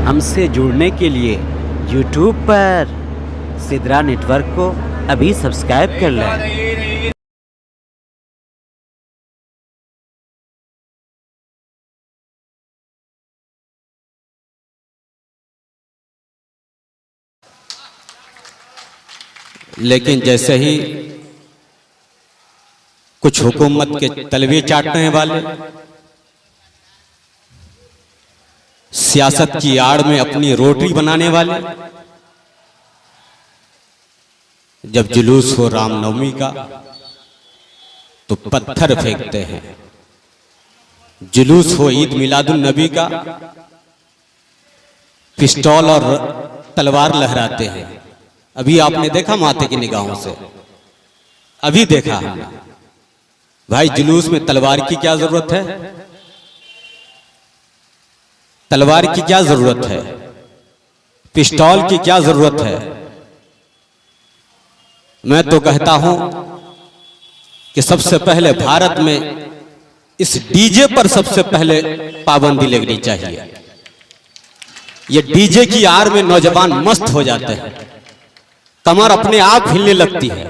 हमसे जुड़ने के लिए YouTube पर सिद्रा नेटवर्क को अभी सब्सक्राइब कर लें। लेकिन जैसे ही कुछ हुकूमत के तलवे चाटने वाले सियासत की आड़ में अपनी रोटी बनाने वाले जब जुलूस हो रामनवमी का तो पत्थर फेंकते हैं, जुलूस हो ईद मिलादुन नबी का पिस्तौल और तलवार लहराते हैं। अभी आपने देखा माथे की निगाहों से, अभी देखा भाई जुलूस में तलवार की क्या जरूरत है? तलवार की क्या जरूरत है? पिस्तौल की क्या जरूरत है? मैं तो कहता हूं कि सबसे पहले भारत में इस डीजे पर सबसे पहले पाबंदी लगनी चाहिए। ये डीजे की आड़ में नौजवान मस्त हो जाते हैं, कमर अपने आप हिलने लगती है,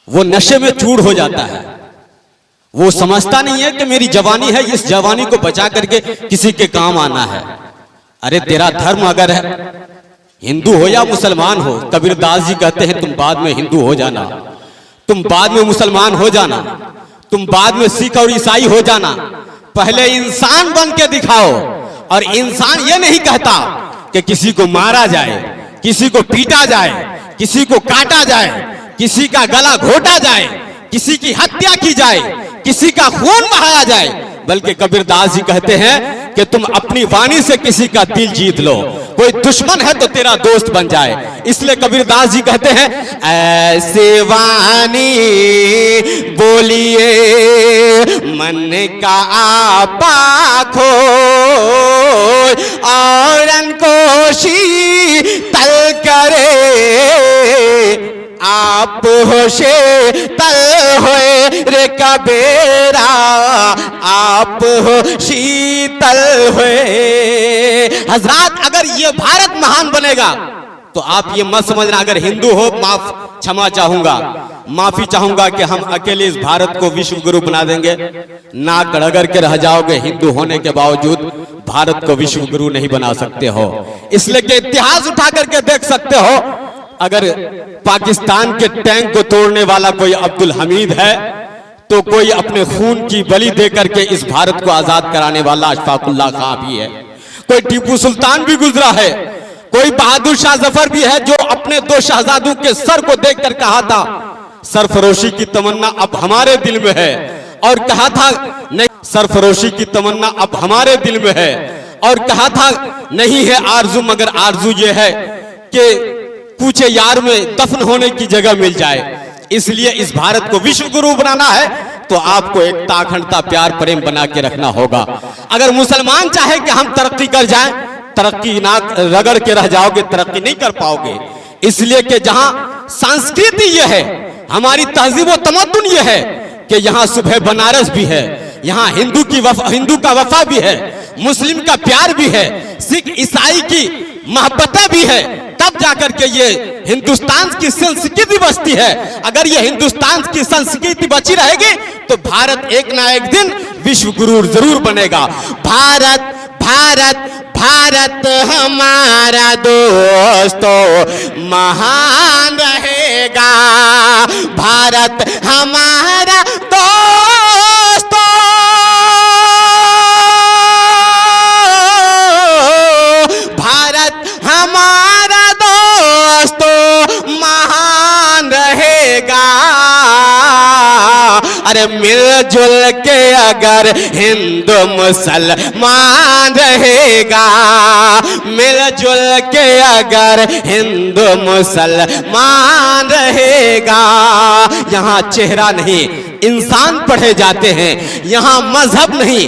वो नशे में चूर हो जाता है। वो समझता नहीं है कि मेरी जवानी है, इस जवानी को बचा करके किसी के काम आना है। अरे तेरा धर्म अगर है, हिंदू हो या मुसलमान हो, कबीरदास जी कहते हैं तुम बाद में हिंदू हो जाना, तुम बाद में मुसलमान हो जाना, तुम बाद में सिख और ईसाई हो जाना, पहले इंसान बन के दिखाओ। और इंसान ये नहीं कहता कि किसी को मारा जाए, किसी को पीटा जाए, किसी को काटा जाए, किसी का गला घोटा जाए, किसी की हत्या की जाए, किसी का खून बहाया जाए, बल्कि कबीरदास जी कहते हैं कि तुम अपनी वाणी से किसी का दिल जीत लो, कोई दुश्मन है तो तेरा दोस्त बन जाए। इसलिए कबीरदास जी कहते हैं ऐसे वाणी बोलिए मन का आपा खो और को शीतल करे, आप होशे तल होए रे कबीरा, आप हो शीतल होए। हजरात अगर ये भारत महान बनेगा तो आप ये मत समझना, अगर हिंदू हो क्षमा चाहूंगा, माफी चाहूंगा कि हम अकेले इस भारत को विश्व गुरु बना देंगे। नाक रगड़ के रह जाओगे, हिंदू होने के बावजूद भारत को विश्व गुरु नहीं बना सकते हो। इसलिए कि इतिहास उठा करके देख सकते हो, अगर पाकिस्तान के टैंक को तोड़ने वाला कोई अब्दुल हमीद है तो कोई अपने खून की बलि देकर के इस भारत को आजाद कराने वाला अशफाकुल्लाह खां भी है, कोई टीपू सुल्तान भी गुजरा है, कोई बहादुर शाह जफर भी है जो अपने दो शहजादों के सर को देखकर कहा था सरफरोशी की तमन्ना अब हमारे दिल में है, और कहा था नहीं सरफरोशी की तमन्ना अब हमारे दिल में है, और कहा था नहीं है आरजू मगर आरजू ये है कि पूछे यार में दफन होने की जगह मिल जाए। इसलिए इस भारत को विश्व गुरु बनाना है तो आपको एकता अखंडता प्यार प्रेम बना के रखना होगा। अगर मुसलमान चाहे कि हम तरक्की कर जाएं, तरक्की ना रगड़ के रह जाओगे, तरक्की नहीं कर पाओगे। इसलिए कि जहां संस्कृति ये है, हमारी तहजीब व तमद्दुन ये है कि यहाँ सुबह बनारस भी है, यहाँ हिंदू का वफा भी है, मुस्लिम का प्यार भी है, सिख ईसाई की मोहब्बतें भी है, तब जाकर के ये हिंदुस्तान की संस्कृति बचती है। अगर ये हिंदुस्तान की संस्कृति बची रहेगी तो भारत एक ना एक दिन विश्व गुरु जरूर बनेगा। भारत भारत भारत हमारा दोस्तों महान रहेगा, भारत हमारा दोस्तों, भारत हमारा दोस्तों महान रहेगा। अरे मिलजुल के अगर हिंदू मुसलमान रहेगा, मिलजुल के अगर हिंदू मुसलमान रहेगा। यहाँ चेहरा नहीं इंसान पढ़े जाते हैं, यहाँ मजहब नहीं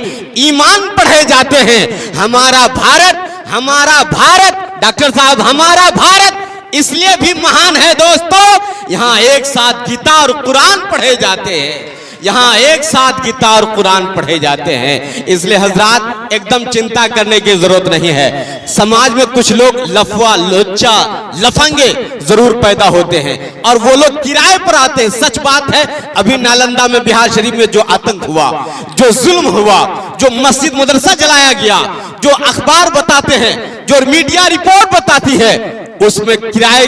ईमान पढ़े जाते हैं। हमारा भारत डॉक्टर साहब, हमारा भारत इसलिए भी महान है दोस्तों, यहाँ एक साथ गीता और कुरान पढ़े जाते हैं। यहाँ एक साथ गीता और कुरान पढ़े जाते हैं। इसलिए हजरात एकदम चिंता करने की जरूरत नहीं है। समाज में कुछ लोग लफवा लोचा लफंगे जरूर पैदा होते हैं और वो लोग किराए पर आते हैं। सच बात है, अभी नालंदा में बिहार शरीफ में जो आतंक हुआ, जो जुल्म हुआ, जो मस्जिद मदरसा जलाया गया, जो अखबार बताते हैं, जो मीडिया रिपोर्ट बताती है, उसमें किराए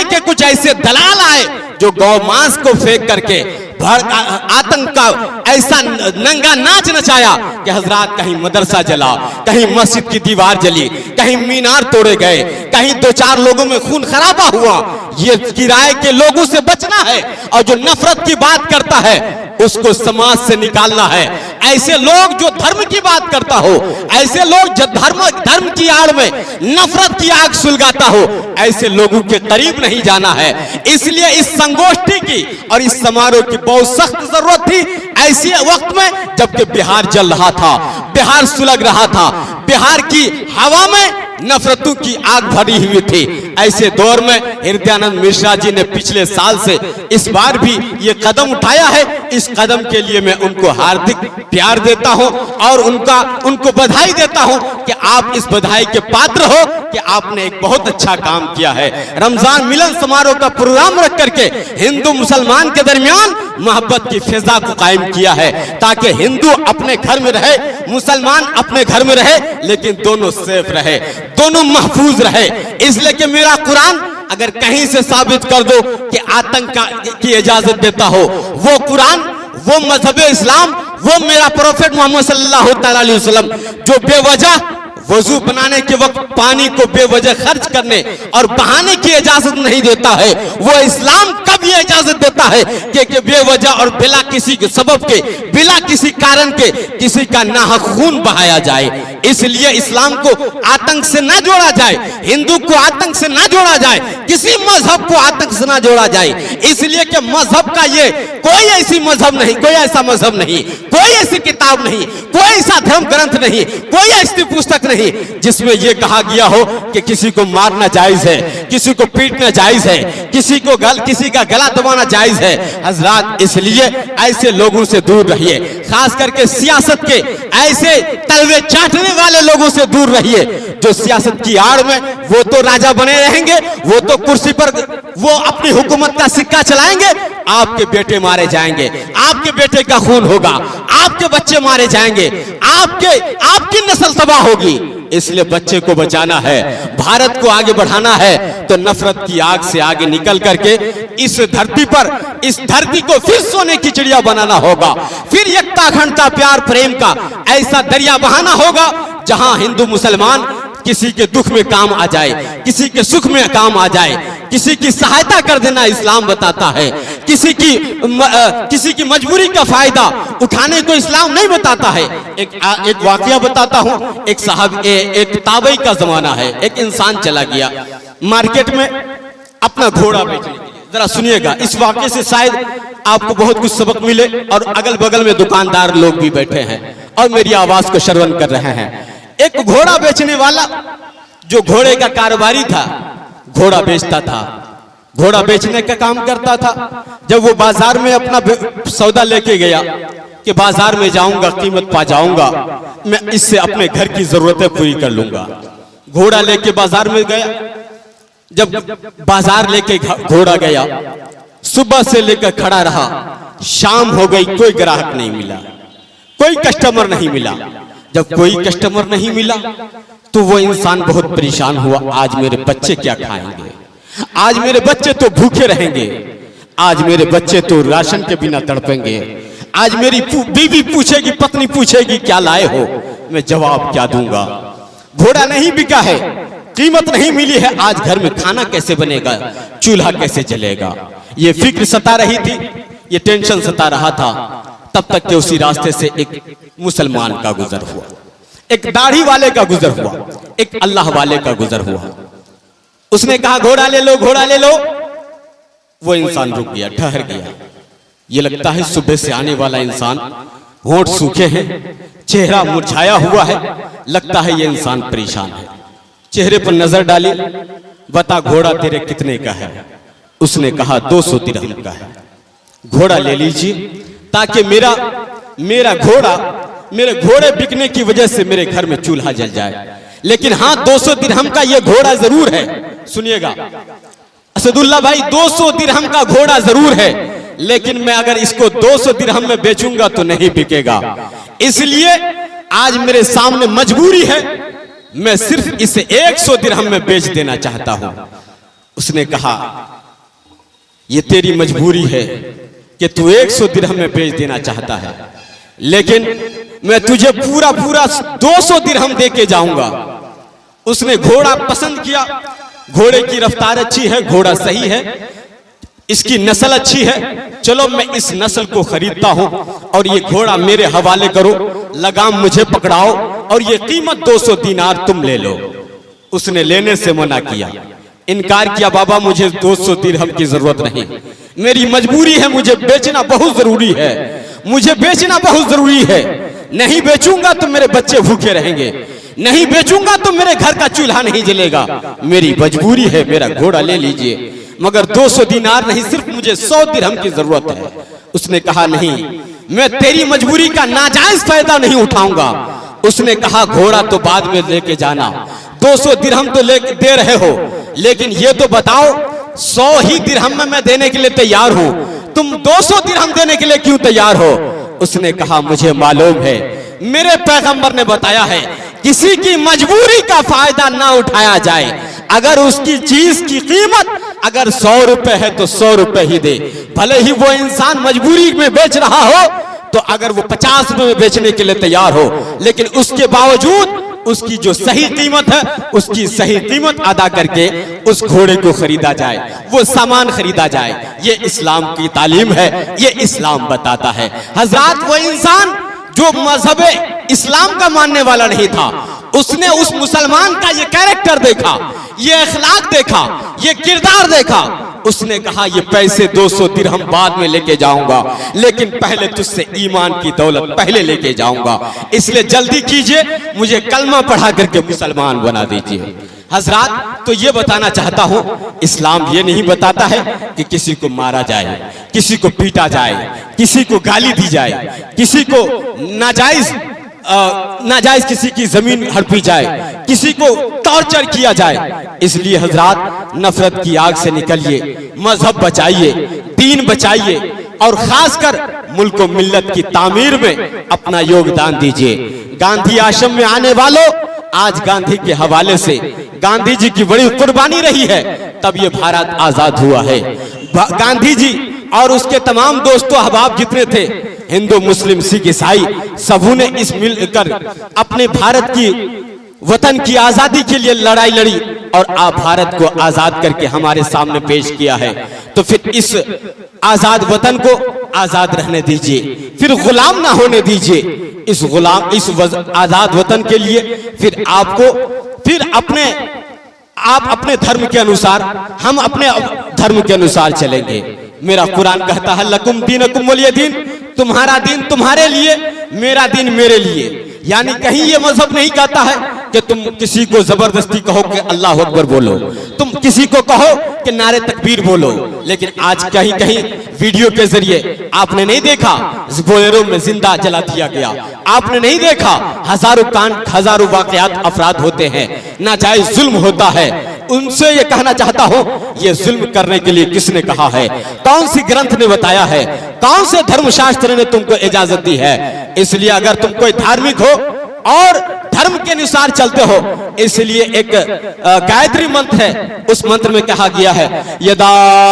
के कुछ ऐसे दलाल आए जो गौ मांस को फेंक करके आतंक का ऐसा नंगा नाच नचाया कि हजरात कहीं मदरसा जला, कहीं मस्जिद की दीवार जली, कहीं मीनार तोड़े गए, कहीं 2-4 लोगों में खून खराबा हुआ। ये किराए के लोगों से बचना है और जो नफरत की बात करता है उसको समाज से निकालना है। ऐसे लोग जो धर्म की बात करता हो, ऐसे लोग जो धर्म की आड़ में नफरत की आग सुलगाता हो, ऐसे लोगों के करीब नहीं जाना है। इसलिए इस संगोष्ठी की और इस समारोह की बहुत सख्त जरूरत थी ऐसे वक्त में जबकि बिहार जल रहा था, बिहार सुलग रहा था, बिहार की हवा में नफरतों की आग भरी हुई थी। ऐसे दौर में हृदयानंद मिश्रा जी ने पिछले साल से इस बार भी ये कदम उठाया है। इस कदम के लिए मैं उनको हार्दिक प्यार देता हूं और उनको बधाई देता हूं कि आप इस बधाई के पात्र हो कि आपने एक बहुत अच्छा काम किया है। रमजान मिलन समारोह का प्रोग्राम रख करके हिंदू मुसलमान के दरमियान मोहब्बत की फिजा को कायम किया है ताकि हिंदू अपने घर में रहे, मुसलमान अपने घर में रहे, लेकिन दोनों सेफ रहे, दोनों महफूज रहे। इसलिए कि मेरा कुरान अगर कहीं से साबित कर दो कि आतंक की इजाजत देता हो, वो कुरान, वो मजहब इस्लाम, वो मेरा प्रोफेट मोहम्मद सल्लल्लाहु अलैहि वसल्लम जो बेवजह वजू बनाने के वक्त पानी को बेवजह खर्च करने और बहाने की इजाजत नहीं देता है, वो इस्लाम कब ये इजाजत देता है कि बेवजह और बिला किसी के सबब के, बिला किसी कारण के किसी का नाहक खून बहाया जाए। इसलिए इस्लाम को आतंक से ना जोड़ा जाए, हिंदू को आतंक से ना जोड़ा जाए, किसी मजहब को आतंक से ना जोड़ा जाए। इसलिए कि मजहब का ये कोई ऐसी मजहब नहीं, कोई ऐसा मजहब नहीं, कोई ऐसी किताब नहीं, कोई ऐसा धर्म ग्रंथ नहीं, कोई ऐसी पुस्तक नहीं जिसमें यह कहा गया हो कि किसी को मारना जायज है, किसी को पीटना जायज है, किसी का गला दबाना जायज है। हजरात, इसलिए ऐसे लोगों से दूर रहिए, खास करके सियासत के ऐसे तलवे चाटने वाले लोगों से दूर रहिए जो सियासत की आड़ में वो तो राजा बने रहेंगे, वो तो कुर्सी पर वो अपनी हुकूमत का सिक्का चलाएंगे, आपके बेटे मारे जाएंगे, आपके बेटे का खून होगा, आपके बच्चे मारे जाएंगे, आपकी नस्ल तबाह होगी। इसलिए बच्चे को बचाना है, भारत को आगे बढ़ाना है तो नफरत की आग से आगे निकल करके इस धरती को फिर सोने की चिड़िया बनाना होगा, फिर एकता अखंडता प्यार प्रेम का ऐसा दरिया बहाना होगा जहां हिंदू मुसलमान किसी के दुख में काम आ जाए, किसी के सुख में काम आ जाए, किसी की सहायता कर देना इस्लाम बताता है, किसी की मजबूरी का फायदा उठाने को इस्लाम नहीं बताता है। एक वाकया बताता हूं। एक ताबई का जमाना है, एक इंसान चला गया मार्केट में अपना घोड़ा बेचने के लिए। जरा सुनिएगा, इस वाकये से शायद आपको बहुत कुछ सबक मिले और अगल बगल में दुकानदार लोग भी बैठे हैं और मेरी आवाज को श्रवण कर रहे हैं। एक घोड़ा बेचने वाला जो घोड़े का कारोबारी था, घोड़ा बेचता था, घोड़ा बेचने का काम करता था। जब वो बाजार में अपना सौदा लेके गया कि बाजार में जाऊंगा, कीमत पा जाऊंगा, मैं इससे अपने घर की जरूरतें पूरी कर लूंगा। घोड़ा लेके बाजार में गया। जब बाजार लेके घोड़ा गया, सुबह से लेकर खड़ा रहा, शाम हो गई, कोई ग्राहक नहीं मिला, कोई कस्टमर नहीं मिला। जब कोई कस्टमर नहीं मिला तो वो इंसान बहुत परेशान हुआ। आज मेरे बच्चे क्या खाएंगे, आज मेरे बच्चे तो भूखे रहेंगे, आज मेरे बच्चे तो राशन के बिना तड़पेंगे, आज मेरी बीवी पूछेगी, पत्नी पूछेगी क्या लाए हो, मैं जवाब क्या दूंगा। घोड़ा नहीं बिका है, कीमत नहीं मिली है, आज घर में खाना कैसे बनेगा, चूल्हा कैसे जलेगा। ये फिक्र सता रही थी, ये टेंशन सता रहा था। तब तक के उसी रास्ते से एक मुसलमान का गुजर हुआ, एक दाढ़ी वाले का गुजर हुआ, एक अल्लाह वाले का गुजर हुआ। उसने कहा घोड़ा ले लो, घोड़ा ले लो। वो इंसान रुक गया, ठहर गया। ये लगता है सुबह से आने वाला इंसान, होंठ सूखे हैं, चेहरा मुरझाया हुआ है, लगता है ये इंसान परेशान है। चेहरे पर नजर डाली, बता घोड़ा तेरे कितने का है। उसने कहा 200 दिरहम का है। घोड़ा ले लीजिए, ताकि मेरे घोड़े बिकने की वजह से मेरे घर में चूल्हा जल जाए। लेकिन हाँ, 200 दिरहम का ये घोड़ा जरूर है। सुनिएगा असदुल्ला भाई, 200 दिरहम का घोड़ा जरूर है, लेकिन मैं अगर इसको 200 दिरहम में बेचूंगा तो नहीं बिकेगा। इसलिए आज मेरे सामने मजबूरी है, मैं सिर्फ इसे 100 दिरहम में बेच देना चाहता हूं। उसने कहा ये तेरी मजबूरी है कि तू 100 दिरहम में बेच देना चाहता है, लेकिन मैं तुझे पूरा 200 दिरहम दे के जाऊंगा। उसने घोड़ा पसंद किया, घोड़े की रफ्तार अच्छी है, घोड़ा सही है, इसकी नस्ल अच्छी है, चलो मैं इस नस्ल को खरीदता हूं और ये घोड़ा मेरे हवाले करो, लगाम मुझे पकड़ाओ और ये कीमत 200 दीनार तुम ले लो। उसने लेने से मना किया, इनकार किया, बाबा मुझे 200 दिरहम की जरूरत नहीं, मेरी मजबूरी है, मुझे बेचना बहुत जरूरी है, मुझे बेचना बहुत जरूरी है, नहीं बेचूंगा तो मेरे बच्चे भूखे रहेंगे, नहीं बेचूंगा तो मेरे घर का चूल्हा नहीं जलेगा, मेरी मजबूरी है, मेरा घोड़ा ले लीजिए, मगर 200 दीनार नहीं, सिर्फ मुझे 100 दिरहम की जरूरत है। उसने कहा नहीं, मैं तेरी मजबूरी का नाजायज फायदा नहीं उठाऊंगा। उसने कहा घोड़ा तो बाद में लेके जाना, 200 दिरहम तो दे रहे हो, लेकिन ये तो बताओ 100 ही दिरहम में मैं देने के लिए तैयार हूं, तुम 200 दिरहम देने के लिए क्यों तैयार हो? उसने कहा मुझे मालूम है, मेरे पैगंबर ने बताया है किसी की मजबूरी का फायदा ना उठाया जाए। अगर उसकी चीज की कीमत अगर 100 रुपए है तो 100 रुपए ही दे, भले ही वो इंसान मजबूरी में बेच रहा हो, तो अगर वो 50 रुपए में बेचने के लिए तैयार हो, लेकिन उसके बावजूद उसकी जो सही कीमत है उसकी सही कीमत अदा करके उस घोड़े को खरीदा जाए, वो सामान खरीदा जाए। ये इस्लाम की तालीम है, ये इस्लाम बताता है। हजरात, वो इंसान जो मजहब इस्लाम का मानने वाला नहीं था, उसने उस मुसलमान का ये कैरेक्टर देखा, ये अखलाक देखा, ये किरदार देखा, उसने कहा ये पैसे 200 दिरहम बाद में लेके जाऊंगा, लेकिन पहले तुझसे ईमान की दौलत पहले लेके जाऊंगा, इसलिए जल्दी कीजिए, मुझे कलमा पढ़ा करके मुसलमान बना दीजिए। हजरात, तो ये बताना चाहता हूं, इस्लाम ये नहीं बताता है कि किसी को मारा जाए, किसी को पीटा जाए, किसी को गाली दी जाए, किसी को नाजायज किसी की जमीन हड़पी जाए, किसी को टॉर्चर किया जाए। इसलिए हजरात, नफरत की आग से निकलिए, मजहब बचाइए, दीन बचाइए और खासकर मुल्क और मिल्लत की तामीर में अपना योगदान दीजिए। गांधी आश्रम में आने वालों, आज गांधी के हवाले से गांधी जी की बड़ी कुर्बानी रही है, तब ये भारत आजाद हुआ है। गांधी जी और उसके तमाम दोस्तों अहबाब जितने थे, हिंदू मुस्लिम सिख ईसाई, सबों ने इस मिलकर अपने भारत की वतन की आजादी के लिए लड़ाई लड़ी और आप भारत को आजाद करके हमारे सामने पेश किया है। तो फिर इस आजाद वतन को आजाद रहने दीजिए, फिर गुलाम ना होने दीजिए। इस आजाद वतन के लिए फिर आप अपने धर्म के अनुसार, हम अपने धर्म के अनुसार चलेंगे। मेरा कुरान कहता है लकुम दीनकुम वलिय दीन, तुम्हारा दिन तुम्हारे लिए, मेरा दिन मेरे लिए। यानी कहीं ये मजहब नहीं कहता है कि तुम किसी को जबरदस्ती कहो कि अल्लाह अकबर बोलो, तुम किसी को कहो कि नारे तकबीर बोलो, लेकिन आज कहीं कहीं वीडियो के जरिए आपने नहीं देखा बोलेरो में जिंदा जला दिया गया, आपने नहीं देखा हजारों कांड, हजारों वाकयात अफराद होते हैं, नाजायज जुल्म होता है। उनसे ये कहना चाहता हूं, ये जुल्म करने के लिए किसने कहा है? कौन सी ग्रंथ ने बताया है? कौन से धर्मशास्त्र ने तुमको इजाजत दी है? इसलिए अगर तुम कोई धार्मिक हो और धर्म के अनुसार चलते हो, इसलिए एक गायत्री मंत्र है, उस मंत्र में कहा गया है यदा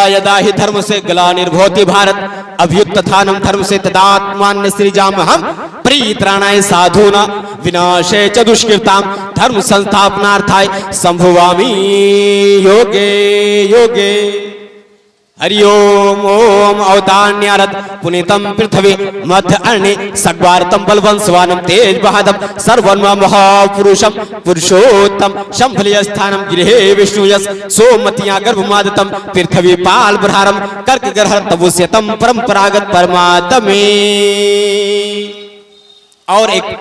यदा ही धर्म से ग्लानिर्भवति भारत अभ्युत्थानम धर्म से तदात्मान्य सृजाम हम परित्राणाय साधूना विनाशे च दुष्कृताम धर्म संस्थापनार्थाय संभवामि योगे योगे। हरि ओम ओम अवतान्यारत पुनीतम पृथ्वी मध्य अरण्य सग्वारतम बलवंशवानम तेज बहादम सर्वन्म महापुरुषम पुरुषोत्तम शंभलिय स्थानम गृहे विष्णुयस सोमतिया गर्भमादतम पृथ्वी पाल ब्रहारम कर्क ग्रह तबुस्यतम परंपरागत परमात्मे। और एक,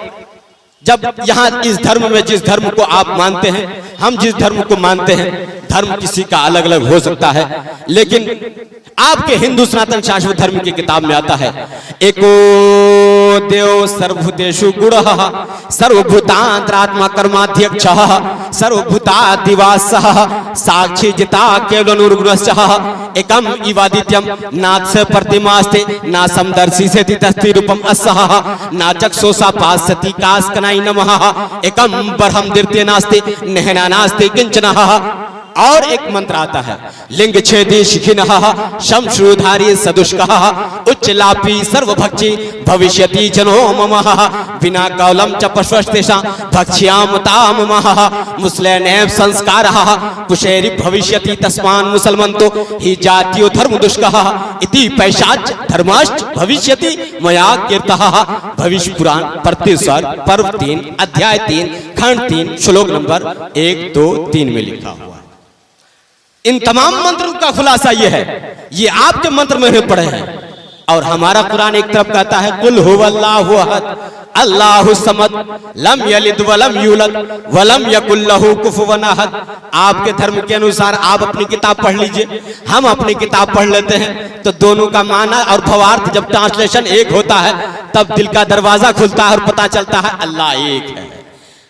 जब यहाँ इस धर्म में जिस धर्म को आप मानते हैं, हम जिस धर्म को मानते हैं, धर्म किसी का अलग अलग हो सकता है, लेकिन आपके हिंदू सनातन शाश्वत धर्म की किताब में आता है एको देव सर्वभूतेषु गुणः सर्वभूतांतरात्मा कर्माध्यक्षः सर्वभूतादिवासः साक्षी जिता केवल निर्गुणश्च एकम इवादित्यम नाथ प्रतिमास्ते ना समदर्शी से तस्ति रूपम असह ना चक्षुषा पास्यति कास्कनाई नमः एकम बरहम दीर्ते नास्ते नहना नास्ते किंचनः। और एक मंत्र आता है लिंग छेदी शिखिनः शमशूधारी सदुष्कः उच्चलापी सर्वभक्षी भविष्यति जनो ममः बिना कौलम च पश्वस्तेषा भक्ष्याम ताममः मुस्लिम संस्कारः कुशेरी भविष्यति तस्मान् मुसलमन्तो हि जातीयो धर्म दुष्कः इति पैशाच धर्माश्च भविष्यति मया कीर्तः। भविष्य पुराण प्रतिस्वर पर्व 3 अध्याय 3 खंड 3 श्लोक नंबर 1 2 3 में लिखा हुआ। इन तमाम मंत्रों का खुलासा ये है, ये आपके मंत्र में पढ़े हैं। और हमारा कुरान एक तरफ कहता है कुल हुवल्लाहु अहद अल्लाहु समद लम यलिद वलम यूलद वलम यकुल लहू कुफुवन अहद। आपके धर्म के अनुसार आप अपनी किताब पढ़ लीजिए, हम अपनी किताब पढ़ लेते हैं, तो दोनों का माना और भावार्थ जब ट्रांसलेशन एक होता है तब दिल का दरवाजा खुलता है और पता चलता है अल्लाह एक है,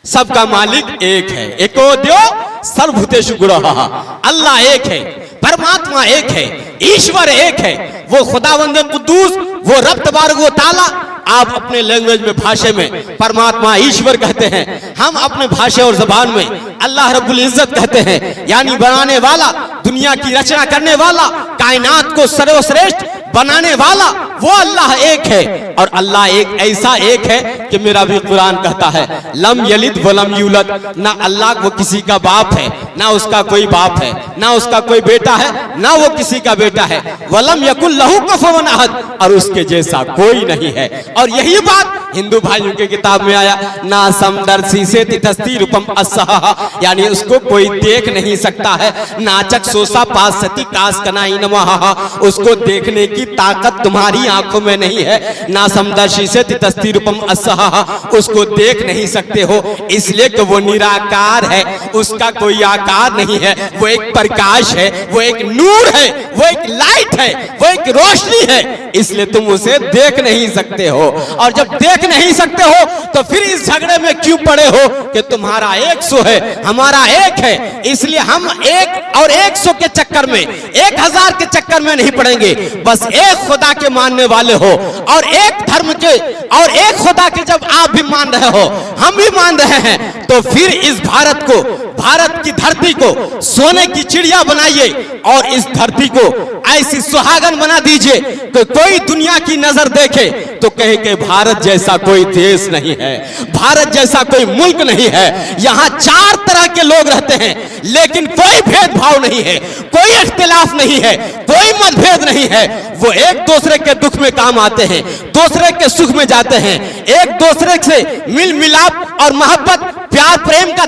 सबका मालिक एक है। एको देव सर्वभूतेषु गुणः, अल्लाह एक है, परमात्मा एक है, ईश्वर एक है, वो खुदावंद कुद्दूस, वो रब तबारक व तआला। आप अपने लैंग्वेज में भाषा में परमात्मा ईश्वर कहते हैं, हम अपने भाषा और जबान में अल्लाह रब्बुल इज्जत कहते हैं, यानी बनाने वाला, दुनिया की रचना करने वाला, कायनात को सर्वश्रेष्ठ बनाने वाला वो अल्लाह एक है। और अल्लाह एक ऐसा एक है कि मेरा भी कुरान कहता है लम यलिद वलम यूलद, ना अल्लाह वो किसी का बाप है, ना उसका कोई बाप है, ना उसका कोई बेटा है, ना वो किसी का बेटा है। वलम यकुल लहू कुफुवन अहद, और उसके जैसा कोई नहीं है। और यही बात हिंदू भाइयों के किताब में आया ना समदर्शी से तस्ती रूपम असह, यानी उसको कोई देख नहीं सकता है। ना चक्षुषा पास्यति कास्कनाई नमः, उसको देखने की ताकत तुम्हारी आंखों में नहीं है। ना समदर्शी से तस्ती रूपम असह, उसको देख नहीं सकते हो, इसलिए कि वो निराकार है, उसका कोई आकार नहीं है, वो एक प्रकाश है, वो एक नूर है, वो एक लाइट है, वो एक रोशनी है, इसलिए तुम उसे देख नहीं सकते हो। और जब देख नहीं सकते हो तो फिर इस झगड़े में क्यों पड़े हो कि तुम्हारा 100 है, हमारा एक है, इसलिए हम एक और 100 के चक्कर में, 1000 के चक्कर में नहीं पड़ेंगे। बस एक खुदा के मानने वाले हो और एक धर्म के और एक खुदा के जब आप भी मान रहे हो, हम भी मान रहे हैं, तो फिर इस भारत को, भारत की धरती को सोने की चिड़िया बनाइए और इस धरती को ऐसी सुहागन बना दीजिए कि कोई दुनिया की नजर देखे तो कहे कि भारत जैसा कोई देश नहीं है, भारत जैसा कोई मुल्क नहीं है। यहाँ 4 तरह के लोग रहते हैं, लेकिन कोई भेदभाव नहीं है, कोई इख्तिलाफ नहीं है, कोई मतभेद नहीं है। वो एक दूसरे के दुख में काम आते हैं, दूसरे के सुख में जाते हैं, एक दूसरे से मिल मिलाप और मोहब्बत प्यार प्रेम का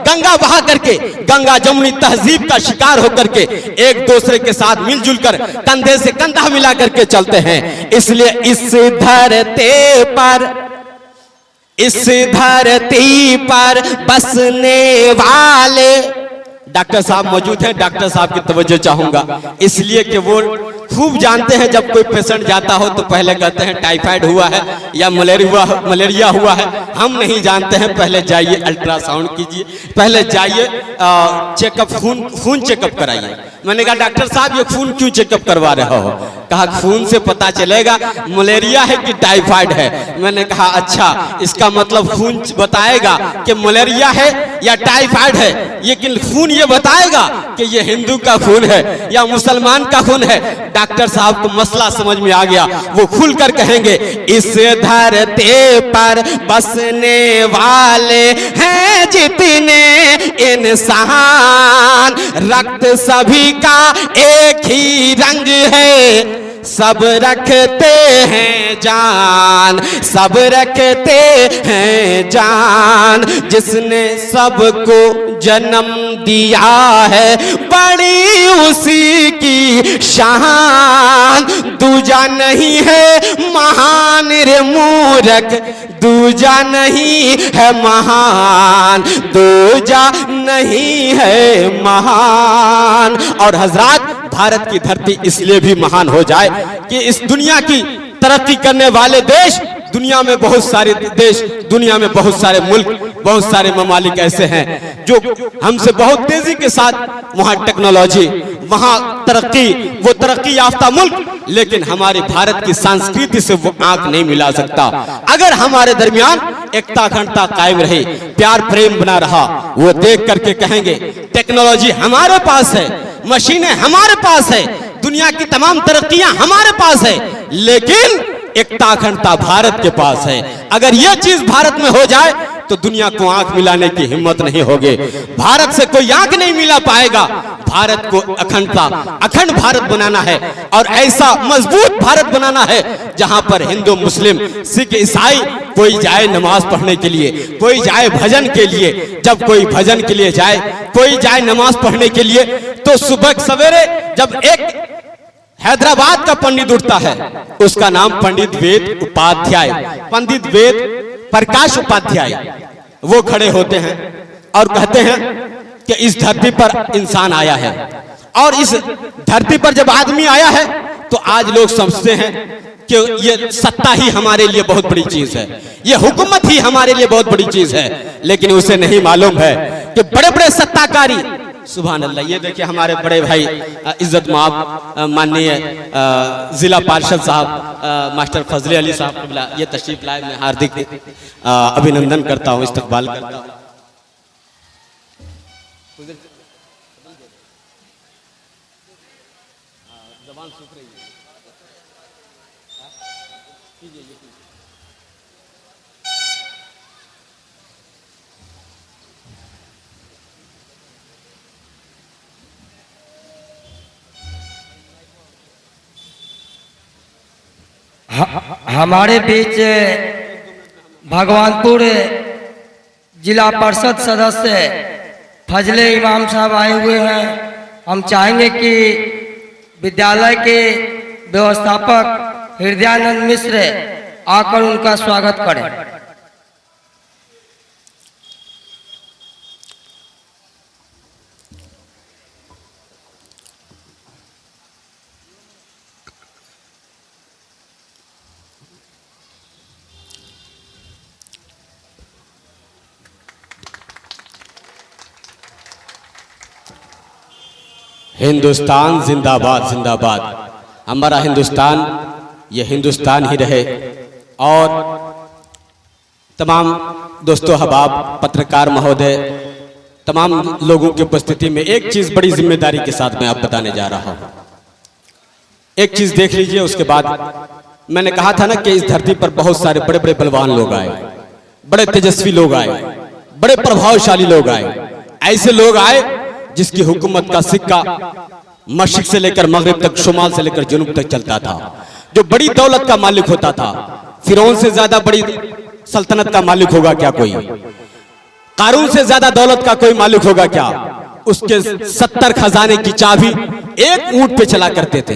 गंगा बहा करके, गंगा जमुनी तहजीब का शिकार होकर के एक दूसरे के साथ मिलजुल कर कंधे से कंधा मिला करके चलते हैं। इसलिए इस धरती पर बसने वाले डॉक्टर साहब मौजूद हैं, डॉक्टर साहब की तवज्जो चाहूंगा, इसलिए कि वो खूब जानते हैं जब कोई पेशेंट जाता हो तो पहले कहते हैं टाइफाइड हुआ है या मलेरिया हुआ है। हम नहीं जानते हैं, पहले जाइए अल्ट्रासाउंड कीजिए, पहले जाइए चेकअप, खून चेकअप कराइए। मैंने कहा डॉक्टर साहब ये खून क्यों चेकअप करवा रहे हो? कहा खून से पता चलेगा मलेरिया है कि टाइफाइड है। मैंने कहा अच्छा, इसका मतलब खून बताएगा कि मलेरिया है या टाइफाइड है, लेकिन खून ये बताएगा कि ये हिंदू का खून है या मुसलमान का खून है। डॉक्टर साहब को मसला समझ में आ गया, वो खुलकर कहेंगे इस धरती पर बसने वाले हैं जितने इंसान, रक्त सभी का एक ही रंग है, सब रखते हैं जान, सब रखते हैं जान। जिसने सबको जन्म दिया है बड़ी उसी की शान, दूजा नहीं है महान रे मूरख, दूजा नहीं है महान, दूजा नहीं है महान। और हजरात, भारत की धरती इसलिए भी महान हो जाए कि इस दुनिया की तरक्की करने वाले देश, दुनिया में बहुत सारे देश, दुनिया में बहुत सारे मुल्क, बहुत सारे ममालिक ऐसे हैं जो हमसे बहुत तेजी के साथ वहाँ टेक्नोलॉजी, वहाँ तरक्की, वो तरक्की याफ्ता मुल्क, लेकिन हमारे भारत की संस्कृति से वो आंख नहीं मिला सकता। अगर हमारे दरमियान एकता अखंडता कायम रही, प्यार प्रेम बना रहा, वो देख करके कहेंगे टेक्नोलॉजी हमारे पास है, मशीनें हमारे पास है, दुनिया की तमाम तरक्कियां हमारे पास है, लेकिन एकता अखंडता भारत के पास है। अगर यह चीज भारत में हो जाए तो दुनिया को आंख मिलाने की हिम्मत नहीं होगी, भारत से कोई आंख नहीं मिला पाएगा। भारत को अखंड भारत बनाना है और ऐसा मजबूत भारत बनाना है जहां पर हिंदू, मुस्लिम, सिख, ईसाई कोई जाए नमाज पढ़ने के लिए, कोई जाए भजन के लिए। जब कोई भजन के लिए जाए, कोई जाए नमाज पढ़ने के लिए, तो सुबह सवेरे जब एक हैदराबाद का पंडित उठता है, उसका नाम पंडित वेद उपाध्याय, पंडित वेद प्रकाश उपाध्याय, वो खड़े होते हैं और कहते हैं कि इस धरती पर इंसान आया है, और इस धरती पर जब आदमी आया है तो आज लोग समझते हैं कि ये सत्ता ही हमारे लिए बहुत बड़ी चीज है, ये हुकूमत ही हमारे लिए बहुत बड़ी चीज है, लेकिन उसे नहीं मालूम है कि बड़े बड़े सत्ताकारी, सुभान अल्लाह, ये देखिए हमारे बड़े भाई इज्जत माब माननीय जिला पार्षद साहब मास्टर फजले अली साहब, ये तशरीफ लाए, मैं हार्दिक अभिनंदन करता हूँ, इस्तकबाल करता हूँ। हमारे बीच भगवानपुर जिला परिषद सदस्य फजले इमाम साहब आए हुए हैं। हम चाहेंगे कि विद्यालय के व्यवस्थापक हृदयानंद मिश्र आकर उनका स्वागत करें। हिंदुस्तान जिंदाबाद, जिंदाबाद। हमारा हिंदुस्तान ये हिंदुस्तान ही रहे। और तमाम दोस्तों, हबाब, पत्रकार महोदय, तमाम लोगों की उपस्थिति में एक चीज बड़ी जिम्मेदारी के साथ मैं आप बताने जा रहा हूं। एक चीज देख लीजिए, उसके बाद मैंने कहा था ना कि इस धरती पर बहुत सारे बड़े बड़े बलवान लोग आए, बड़े तेजस्वी लोग आए, बड़े प्रभावशाली लोग आए। ऐसे लोग आए जिसकी हुकूमत का सिक्का मशरिक से लेकर मगरिब तक, शुमाल से लेकर जुनूब तक चलता था, जो बड़ी दौलत का मालिक होता था। फिरौन से ज्यादा बड़ी सल्तनत का मालिक होगा क्या कोई? कारून से ज्यादा दौलत का कोई मालिक होगा क्या? उसके 70 खजाने की चाबी एक ऊंट पे चला करते थे।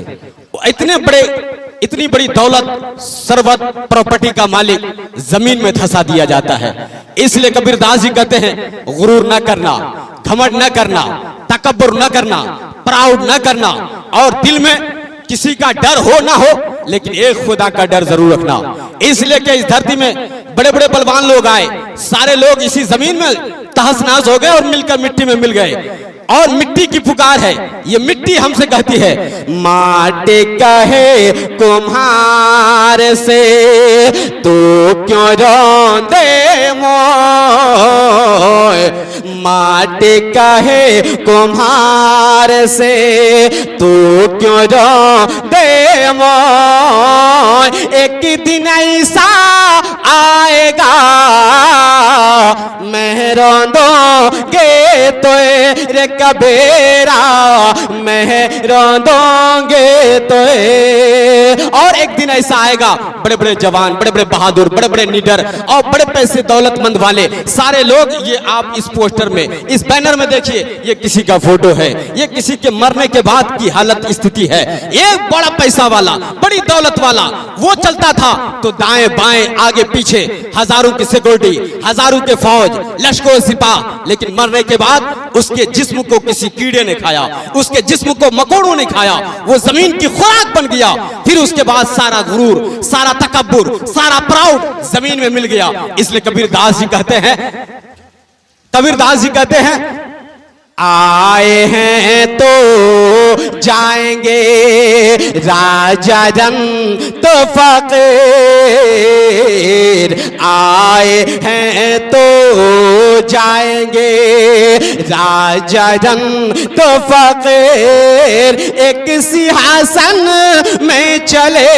इतनी बड़ी दौलत, सरवत, प्रॉपर्टी का मालिक जमीन में धंसा दिया जाता है। इसलिए कबीरदास जी कहते हैं, गुरूर न करना, घमंड न करना, तकब्बुर न करना, प्राउड न करना, और दिल में किसी का डर हो ना हो, लेकिन एक खुदा का डर जरूर रखना। इसलिए कि इस धरती में बड़े बड़े बलवान लोग आए, सारे लोग इसी जमीन में तहस नहस हो गए और मिलकर मिट्टी में मिल गए। और मिट्टी की पुकार है, ये मिट्टी हमसे कहती है, माटी कहे कुम्हार से तू क्यों रोंदे मोय, माटी कहे कुम्हार से तू क्यों रोंदे मोय, एक दिन ऐसा आएगा मैं रोंदोगे तो रे कबीरा, मैं रोंदोगे तो। और एक दिन ऐसा आएगा, बड़े बड़े जवान, बड़े बड़े बहादुर, बड़े बड़े लीडर और बड़े पैसे दौलतमंद वाले सारे लोग, ये आप इस पोस्टर में, इस बैनर में देखिए, ये किसी का फोटो है, ये किसी के मरने के बाद की हालत स्थिति है। एक बड़ा पैसा वाला, बड़ी दौलत वाला, वो चलता था तो दाएं बाएं आगे पीछे हजारों की सिक्योरिटी, हजारों के फौज, लश्कर सिपाह, लेकिन मरने के बाद उसके जिस्म को किसी कीड़े ने खाया, उसके जिस्म को मकोड़ों ने खाया, वो जमीन की खुराक बन गया। फिर उसके बाद सारा गुरूर, सारा तकब्बुर, सारा प्राउड जमीन में मिल गया। इसलिए कबीरदास जी कहते हैं आए हैं तो जाएंगे राजा रंग तो फकीर, आए हैं तो जाएंगे राजा रंग तो फकीर, एक सिंहासन में चले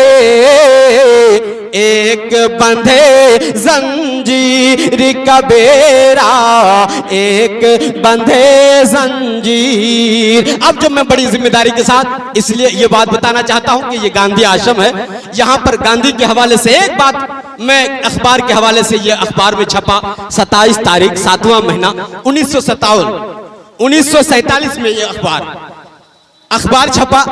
एक बंधे जंजीर का बेड़ा, एक बंधे जंजीर। अब जब मैं बड़ी जिम्मेदारी के साथ इसलिए ये बात बताना चाहता हूं कि ये गांधी आश्रम है, यहां पर गांधी के हवाले से एक बात मैं अखबार के हवाले से, ये अखबार में छपा 27 तारीख 7वां महीना 1947 में ये अखबार छपा,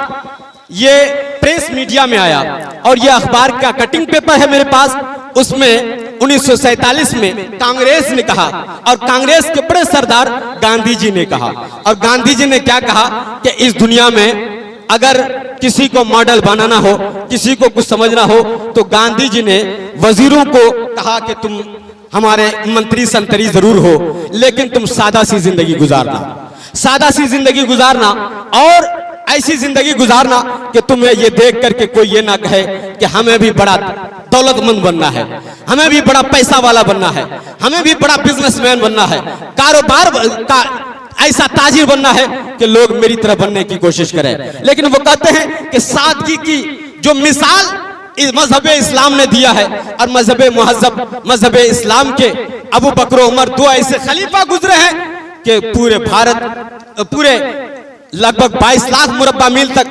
ये प्रेस मीडिया में आया और ये अखबार का कटिंग पेपर है मेरे पास। उसमें 1947 में कांग्रेस ने कहा और कांग्रेस के बड़े सरदार गांधी जी ने कहा, और गांधी जी ने क्या कहा कि इस दुनिया में अगर किसी को मॉडल बनाना हो, किसी को कुछ समझना हो, तो गांधी जी ने वजीरों को कहा कि तुम हमारे मंत्री संतरी जरूर हो, लेकिन तुम सादा सी जिंदगी गुजारना, सादा सी जिंदगी गुजारना और ऐसी जिंदगी गुजारना कि तुम्हें ये देख करके कोई ये ना कहे कि हमें भी बड़ा दौलतमंद बनना है, हमें भी बड़ा पैसा वाला बनना है, हमें भी बड़ा बिजनेसमैन बनना है, कारोबार का ऐसा ताजिर बनना है कि लोग मेरी तरह बनने की कोशिश करें। लेकिन वो कहते हैं कि सादगी की जो मिसाल इस मजहब इस्लाम ने दिया है, और मजहब इस्लाम के अबू बकर उमर दो ऐसे खलीफा गुजरे हैं कि पूरे लगभग 22 लाख मुरब्बा मील तक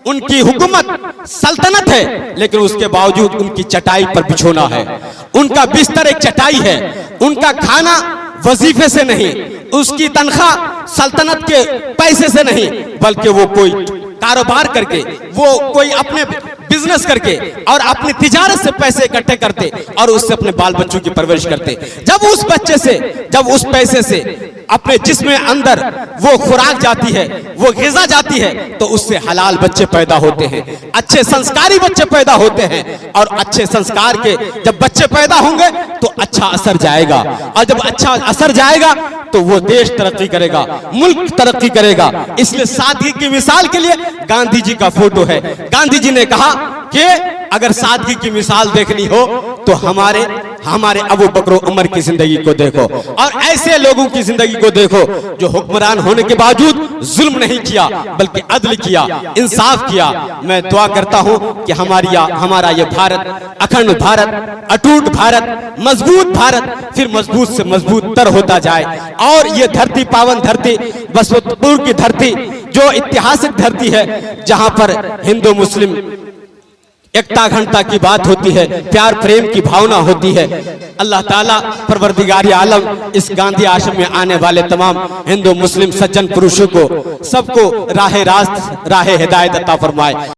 उनकी हुकूमत सल्तनत है, लेकिन उसके बावजूद उनकी चटाई पर बिछोना है, उनका बिस्तर एक चटाई है, उनका खाना वजीफे से नहीं, उसकी तनख्वाह सल्तनत के पैसे से नहीं, बल्कि वो कोई कारोबार करके, वो कोई अपने बिजनेस करके और अपनी तिजारत से पैसे इकट्ठे करते और उससे अपने बाल बच्चों की परवरिश करते। जब उस पैसे से अपने जिस्म अंदर वो खुराक जाती है, वो ग़िज़ा जाती है, तो उससे हलाल बच्चे पैदा होते हैं, अच्छे संस्कारी बच्चे पैदा होते हैं, और अच्छे संस्कार के जब बच्चे पैदा होंगे तो अच्छा असर जाएगा, और जब अच्छा असर जाएगा तो वो देश तरक्की करेगा, मुल्क तरक्की करेगा। इसलिए सादगी की मिसाल के लिए गांधी जी का फोटो है। गांधी जी ने कहा कि अगर सादगी की मिसाल देखनी हो तो हमारे अबू बकर उमर की जिंदगी को देखो, और ऐसे लोगों की जिंदगी को देखो जो हुक्मरान होने के बावजूद जुल्म नहीं किया, बल्कि अदल किया, इंसाफ किया। मैं दुआ करता हूं कि हमारा ये भारत, अखंड भारत, अटूट भारत, मजबूत भारत फिर मजबूत से मजबूत तर होता जाए, और ये धरती, पावन धरती, बसंतपुर की धरती, जो ऐतिहासिक धरती है, जहां पर हिंदू मुस्लिम एकता घंटा की बात होती है, प्यार प्रेम की भावना होती है। अल्लाह ताला परवरदिगार आलम इस गांधी आश्रम में आने वाले तमाम हिंदू मुस्लिम सज्जन पुरुषों को सबको राह हिदायत अता फरमाए।